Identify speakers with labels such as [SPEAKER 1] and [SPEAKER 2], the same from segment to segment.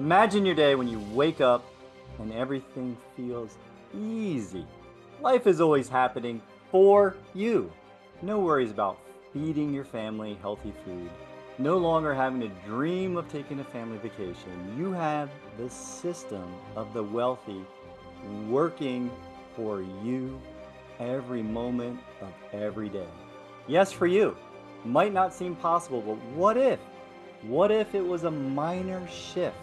[SPEAKER 1] Imagine your day when you wake up and everything feels easy. Life is always happening for you. No worries about feeding your family healthy food. No longer having to dream of taking a family vacation. You have the system of the wealthy working for you every moment of every day. Yes, for you. Might not seem possible, but what if? What if it was a minor shift?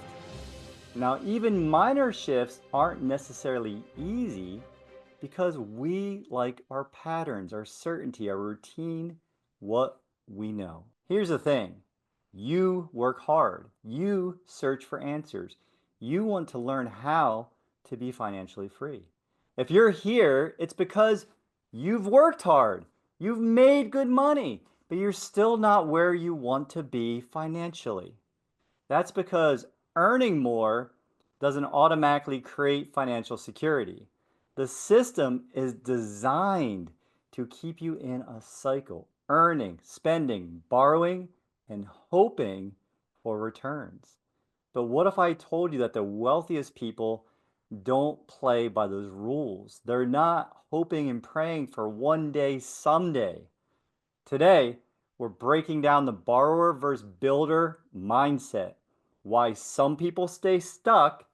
[SPEAKER 1] Now, even minor shifts aren't necessarily easy because we like our patterns, our certainty, our routine, what we know. Here's the thing. You work hard. You search for answers. You want to learn how to be financially free. If you're here, it's because you've worked hard. You've made good money, but you're still not where you want to be financially. That's because earning more doesn't automatically create financial security. The system is designed to keep you in a cycle, earning, spending, borrowing, and hoping for returns. But what if I told you that the wealthiest people don't play by those rules? They're not hoping and praying for one day, someday. Today, we're breaking down the borrower versus builder mindset, why some people stay stuck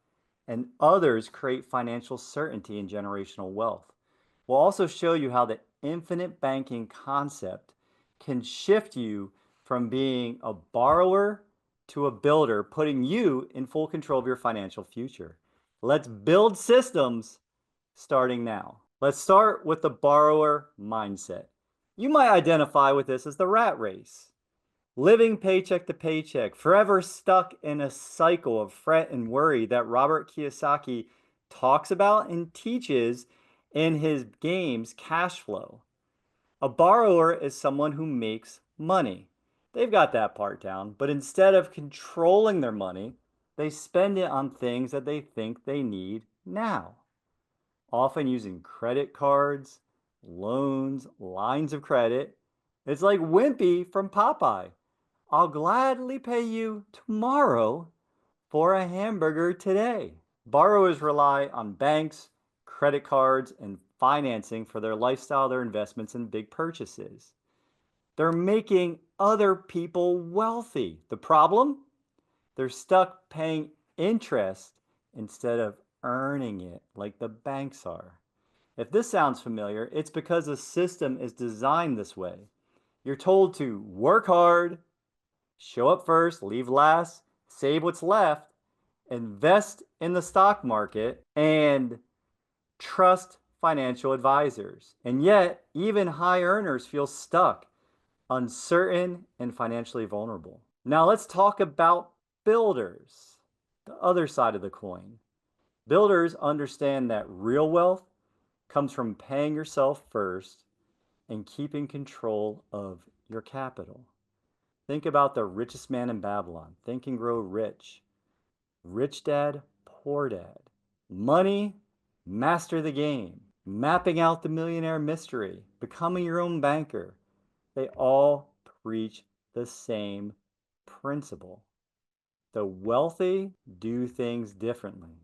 [SPEAKER 1] and others create financial certainty and generational wealth. We'll also show you how the infinite banking concept can shift you from being a borrower to a builder, putting you in full control of your financial future. Let's build systems starting now. Let's start with the borrower mindset. You might identify with this as the rat race. Living paycheck to paycheck, forever stuck in a cycle of fret and worry that Robert Kiyosaki talks about and teaches in his games Cash Flow. A borrower is someone who makes money. They've got that part down, but instead of controlling their money, they spend it on things that they think they need now, often using credit cards, loans, lines of credit. It's like Wimpy from Popeye. I'll gladly pay you tomorrow for a hamburger today. Borrowers rely on banks, credit cards, and financing for their lifestyle, their investments, and big purchases. They're making other people wealthy. The problem? They're stuck paying interest instead of earning it like the banks are. If this sounds familiar, it's because the system is designed this way. You're told to work hard, show up first, leave last, save what's left, invest in the stock market, and trust financial advisors. And yet, even high earners feel stuck, uncertain, and financially vulnerable. Now, let's talk about builders, the other side of the coin. Builders understand that real wealth comes from paying yourself first and keeping control of your capital. Think about the richest man in Babylon. Think and Grow Rich. Rich Dad, Poor Dad. Money, master the game. Mapping out the millionaire mystery. Becoming your own banker. They all preach the same principle. The wealthy do things differently.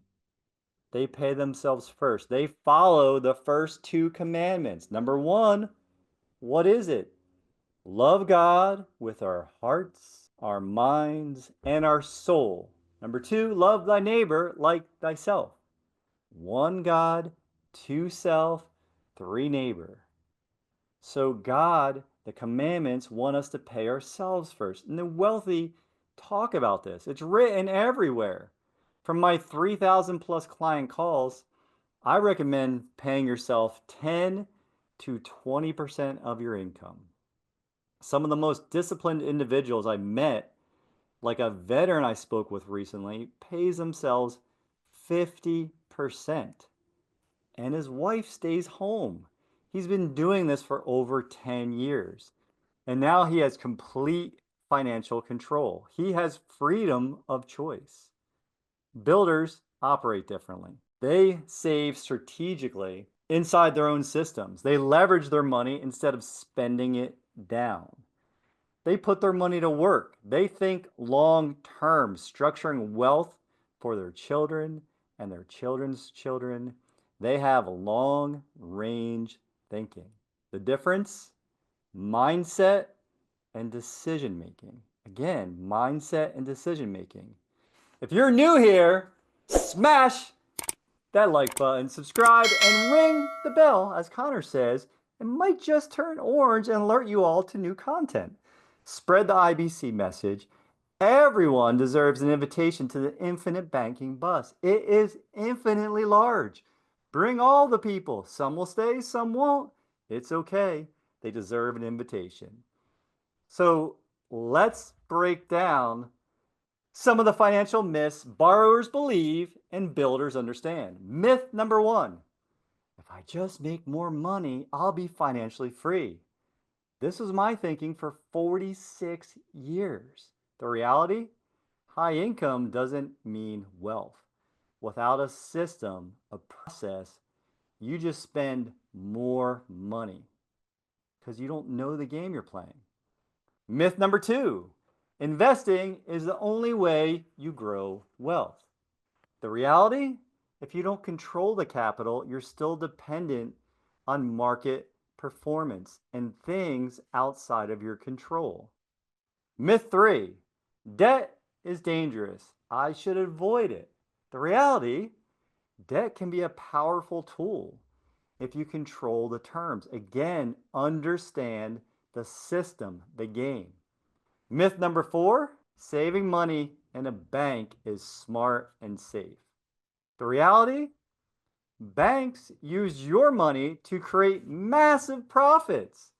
[SPEAKER 1] They pay themselves first. They follow the first two commandments. Number one, what is it? Love God with our hearts, our minds, and our soul. Number two, love thy neighbor like thyself. One God, two self, three neighbor. So God, the commandments want us to pay ourselves first. And the wealthy talk about this. It's written everywhere. From my 3,000 plus client calls, I recommend paying yourself 10 to 20% of your income. Some of the most disciplined individuals I met, like a veteran I spoke with recently, pays themselves 50%. And his wife stays home. He's been doing this for over 10 years. And now he has complete financial control. He has freedom of choice. Builders operate differently. They save strategically inside their own systems. They leverage their money instead of spending it down. They put their money to work. They think long term, structuring wealth for their children and their children's children. They have long range thinking. The difference? Mindset and decision making. Again, mindset and decision making. If you're new here, smash that like button, subscribe, and ring the bell, as Connor says. It might just turn orange and alert you all to new content. Spread the IBC message. Everyone deserves an invitation to the infinite banking bus. It is infinitely large. Bring all the people. Some will stay, some won't. It's okay. They deserve an invitation. So let's break down some of the financial myths borrowers believe and builders understand. Myth number one: if I just make more money, I'll be financially free. This was my thinking for 46 years. The reality? High income doesn't mean wealth. Without a system, a process, you just spend more money because you don't know the game you're playing. Myth number two: investing is the only way you grow wealth. The reality? If you don't control the capital, you're still dependent on market performance and things outside of your control. Myth three: debt is dangerous. I should avoid it. The reality? Debt can be a powerful tool if you control the terms. Again, understand the system, the game. Myth number four: saving money in a bank is smart and safe. The reality? Banks use your money to create massive profits.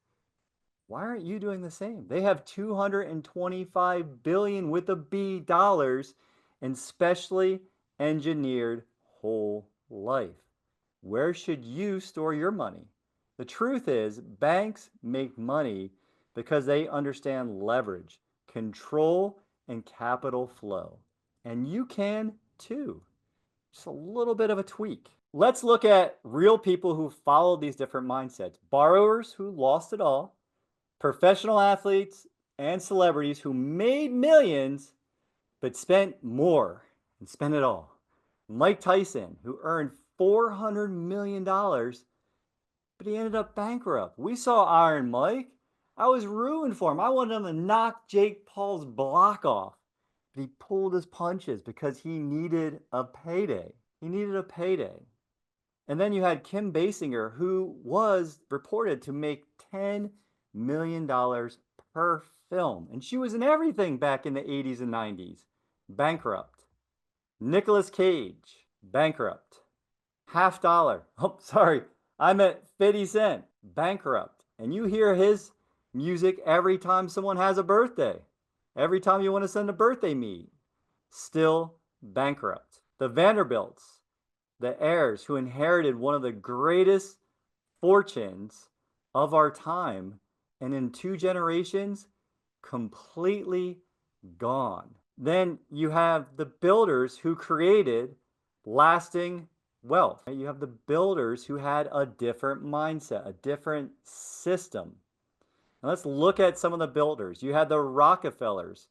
[SPEAKER 1] Why aren't you doing the same? They have 225 billion with a B dollars in specially engineered whole life. Where should you store your money? The truth is, banks make money because they understand leverage, control, and capital flow. And you can too. Just a little bit of a tweak. Let's look at real people who followed these different mindsets. Borrowers who lost it all, professional athletes and celebrities who made millions but spent more and spent it all. Mike Tyson, who earned $400 million, but he ended up bankrupt. We saw Iron Mike. I was rooting for him. I wanted him to knock Jake Paul's block off. But he pulled his punches because he needed a payday. He needed a payday. And then you had Kim Basinger, who was reported to make $10 million per film. And she was in everything back in the 80s and 90s. Bankrupt. Nicolas Cage, bankrupt. Half dollar. Oh, sorry. I meant 50 Cent, bankrupt. And you hear his music every time someone has a birthday. Every time you want to send a birthday meet. Still bankrupt. The Vanderbilts, the heirs who inherited one of the greatest fortunes of our time, and in 2 generations, completely gone. Then you have the builders who created lasting wealth. You have the builders who had a different mindset, a different system. Now let's look at some of the builders. You had the Rockefellers,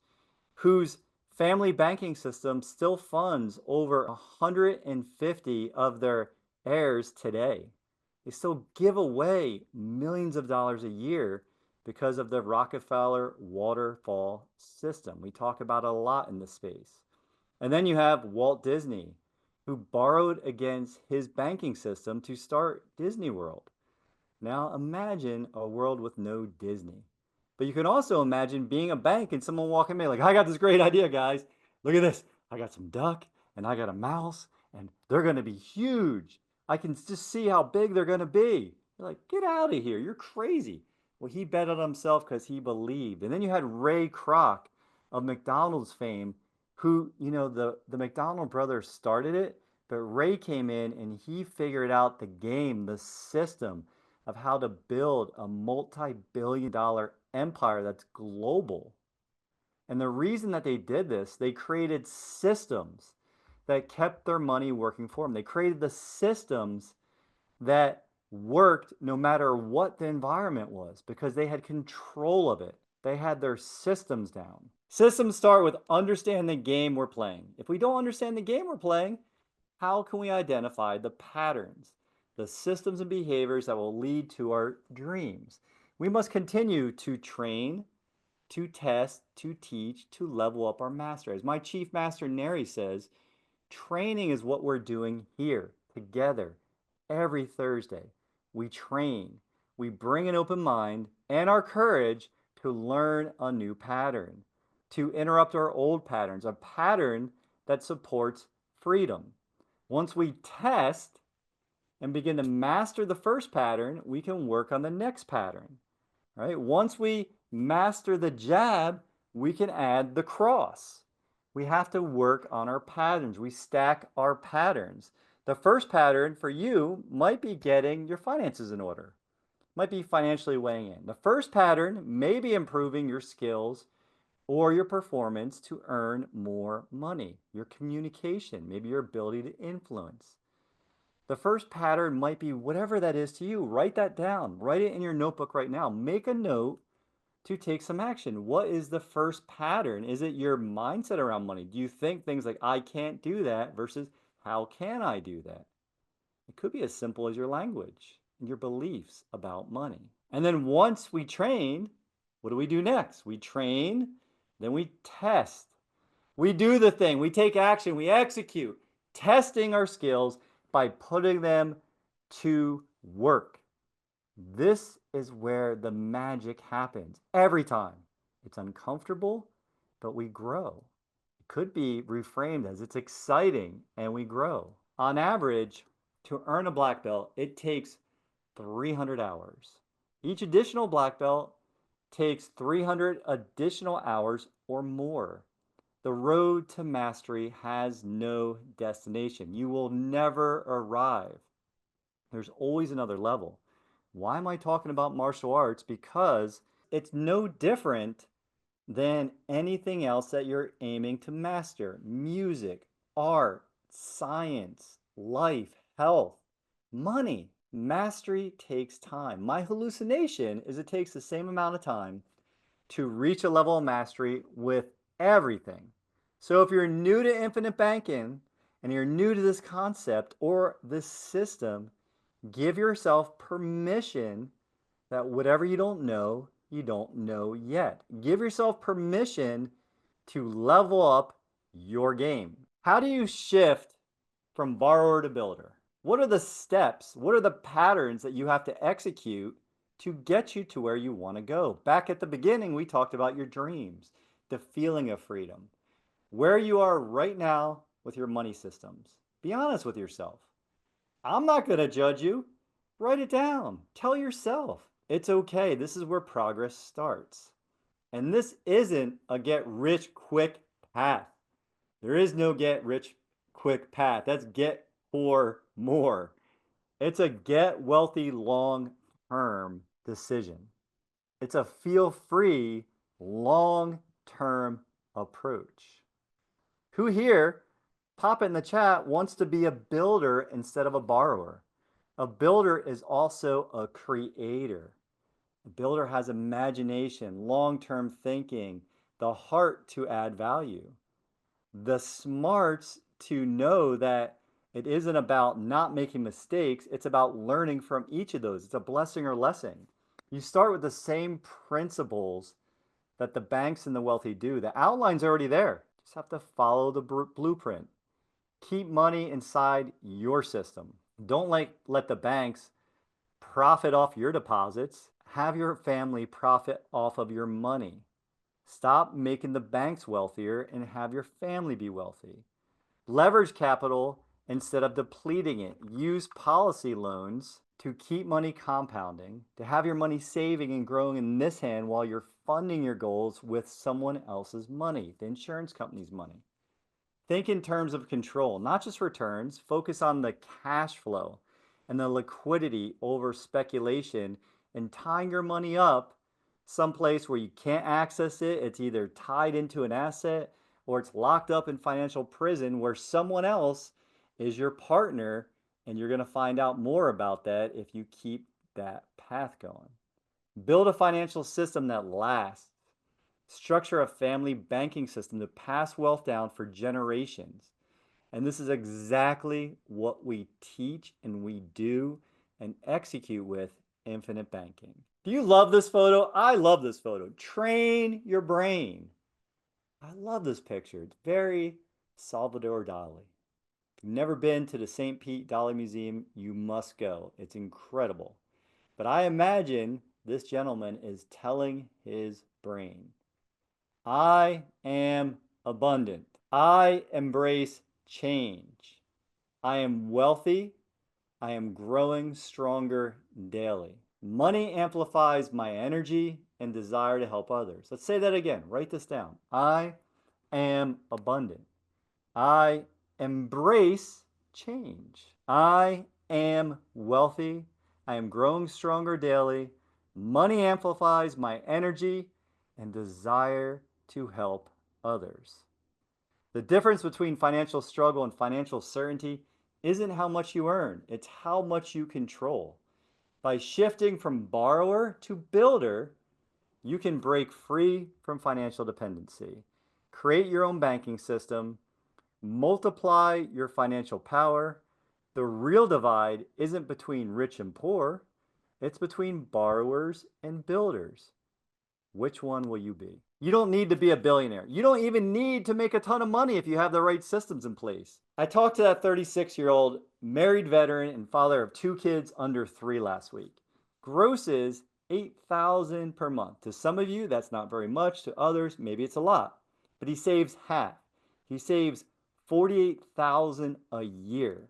[SPEAKER 1] whose family banking system still funds over 150 of their heirs today. They still give away millions of dollars a year because of the Rockefeller waterfall system. We talk about it a lot in this space. And then you have Walt Disney, who borrowed against his banking system to start Disney World. Now imagine a world with no Disney. But you can also imagine being a bank and someone walking in like, I got this great idea, guys. Look at this. I got some duck and I got a mouse and they're going to be huge. I can just see how big they're going to be. You're like, get out of here. You're crazy. Well, he bet on himself because he believed. And then you had Ray Kroc of McDonald's fame, who, the McDonald brothers started it, but Ray came in and he figured out the game, the system of how to build a multi-billion-dollar empire that's global. And the reason that they did this, they created systems that kept their money working for them. They created the systems that worked no matter what the environment was because they had control of it. They had their systems down. Systems start with understanding the game we're playing. If we don't understand the game we're playing, how can we identify the patterns, the systems and behaviors that will lead to our dreams? We must continue to train, to test, to teach, to level up our master. As my chief master Neri says, training is what we're doing here together every Thursday. We train, we bring an open mind and our courage to learn a new pattern, to interrupt our old patterns, a pattern that supports freedom. Once we test and begin to master the first pattern, we can work on the next pattern. Right? Once we master the jab, we can add the cross. We have to work on our patterns. We stack our patterns. The first pattern for you might be getting your finances in order, might be financially weighing in. The first pattern may be improving your skills or your performance to earn more money, your communication, maybe your ability to influence. The first pattern might be whatever that is to you. Write that down. Write it in your notebook right now. Make a note to take some action. What is the first pattern? Is it your mindset around money? Do you think things like, I can't do that versus how can I do that? It could be as simple as your language and your beliefs about money. And then once we train, what do we do next? We train, then we test. We do the thing, we take action, we execute, testing our skills by putting them to work. This is where the magic happens every time. It's uncomfortable, but we grow. It could be reframed as it's exciting and we grow. On average, to earn a black belt, it takes 300 hours. Each additional black belt takes 300 additional hours or more. The road to mastery has no destination. You will never arrive. There's always another level. Why am I talking about martial arts? Because it's no different than anything else that you're aiming to master. Music, art, science, life, health, money. Mastery takes time. My hallucination is it takes the same amount of time to reach a level of mastery with everything. So if you're new to infinite banking and you're new to this concept or this system, give yourself permission that whatever you don't know yet. Give yourself permission to level up your game. How do you shift from borrower to builder? What are the steps? What are the patterns that you have to execute to get you to where you want to go? Back at the beginning, we talked about your dreams, the feeling of freedom, where you are right now with your money systems. Be honest with yourself. I'm not going to judge you. Write it down. Tell yourself it's okay. This is where progress starts. And this isn't a get rich quick path. There is no get rich quick path. That's get poor more. It's a get wealthy long term decision. It's a feel free long term approach. Who here, pop in the chat, wants to be a builder instead of a borrower? A builder is also a creator. A builder has imagination, long-term thinking, the heart to add value, the smarts to know that it isn't about not making mistakes, it's about learning from each of those. It's a blessing or lesson. You start with the same principles that the banks and the wealthy do. The outline's already there. You just have to follow the blueprint. Keep money inside your system. Don't let the banks profit off your deposits. Have your family profit off of your money. Stop making the banks wealthier and have your family be wealthy. Leverage capital instead of depleting it. Use policy loans to keep money compounding, to have your money saving and growing in this hand while you're funding your goals with someone else's money, the insurance company's money. Think in terms of control, not just returns. Focus on the cash flow and the liquidity over speculation and tying your money up someplace where you can't access it. It's either tied into an asset or it's locked up in financial prison where someone else is your partner, and you're going to find out more about that if you keep that path going. Build a financial system that lasts. Structure a family banking system to pass wealth down for generations. And this is exactly what we teach and we do and execute with infinite banking. Do you love this photo? I love this photo. Train your brain. I love this picture. It's very Salvador Dali. If you've never been to the St. Pete Dali Museum, you must go. It's incredible. But I imagine this gentleman is telling his brain, I am abundant. I embrace change. I am wealthy. I am growing stronger daily. Money amplifies my energy and desire to help others. Let's say that again. Write this down. I am abundant. I embrace change. I am wealthy. I am growing stronger daily. Money amplifies my energy and desire to help others. The difference between financial struggle and financial certainty isn't how much you earn, it's how much you control. By shifting from borrower to builder, you can break free from financial dependency, create your own banking system, multiply your financial power. The real divide isn't between rich and poor, it's between borrowers and builders. Which one will you be? You don't need to be a billionaire. You don't even need to make a ton of money if you have the right systems in place. I talked to that 36-year-old married veteran and father of 2 kids under 3 last week. Grosses $8,000 per month. To some of you, that's not very much. To others, maybe it's a lot. But he saves half. He saves $48,000 a year.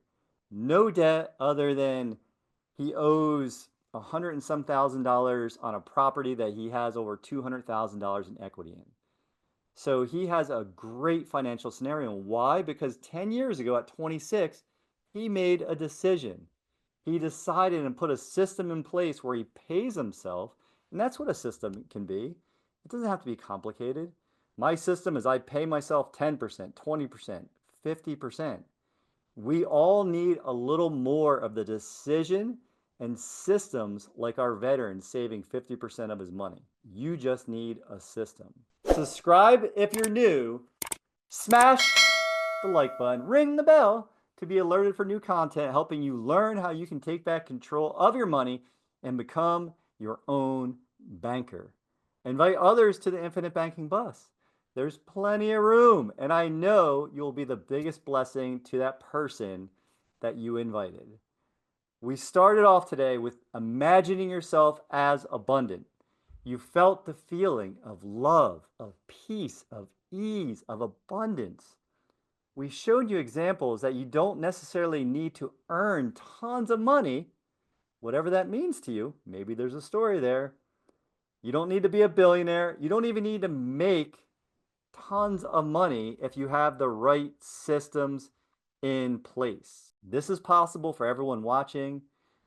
[SPEAKER 1] No debt other than he owes $100 and some thousand dollars on a property that he has over $200,000 in equity in. So he has a great financial scenario. Why? Because 10 years ago at 26, he made a decision. He decided and put a system in place where he pays himself. And that's what a system can be. It doesn't have to be complicated. My system is I pay myself 10%, 20%, 50%. We all need a little more of the decision and systems like our veteran saving 50% of his money. You just need a system. Subscribe if you're new. Smash the like button. Ring the bell to be alerted for new content, helping you learn how you can take back control of your money and become your own banker. Invite others to the Infinite Banking Bus. There's plenty of room, and I know you'll be the biggest blessing to that person that you invited. We started off today with imagining yourself as abundant. You felt the feeling of love, of peace, of ease, of abundance. We showed you examples that you don't necessarily need to earn tons of money, whatever that means to you. Maybe there's a story there. You don't need to be a billionaire. You don't even need to make tons of money if you have the right systems in place. This is possible for everyone watching.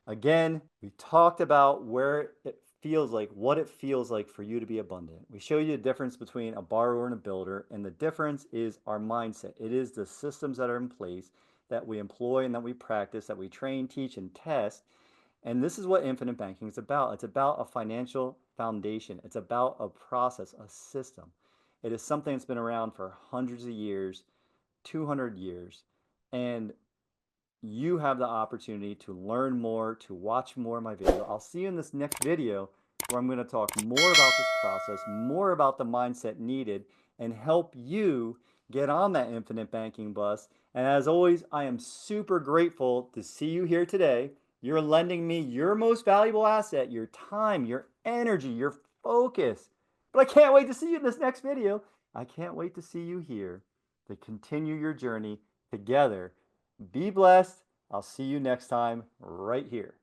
[SPEAKER 1] Again, we talked about where it feels like, what it feels like for you to be abundant. We show you the difference between a borrower and a builder, and the difference is our mindset. It is the systems that are in place that we employ and that we practice, that we train, teach, and test. And this is what infinite banking is about. It's about a financial foundation. It's about a process, a system. It is something that's been around for hundreds of years, 200 years, and you have the opportunity to learn more, to watch more of my video. I'll see you in this next video where I'm going to talk more about this process, more about the mindset needed, and help you get on that infinite banking bus. And as always, I am super grateful to see you here today. You're lending me your most valuable asset, your time, your energy, your focus. But I can't wait to see you in this next video. I can't wait to see you here to continue your journey together. Be blessed. I'll see you next time right here.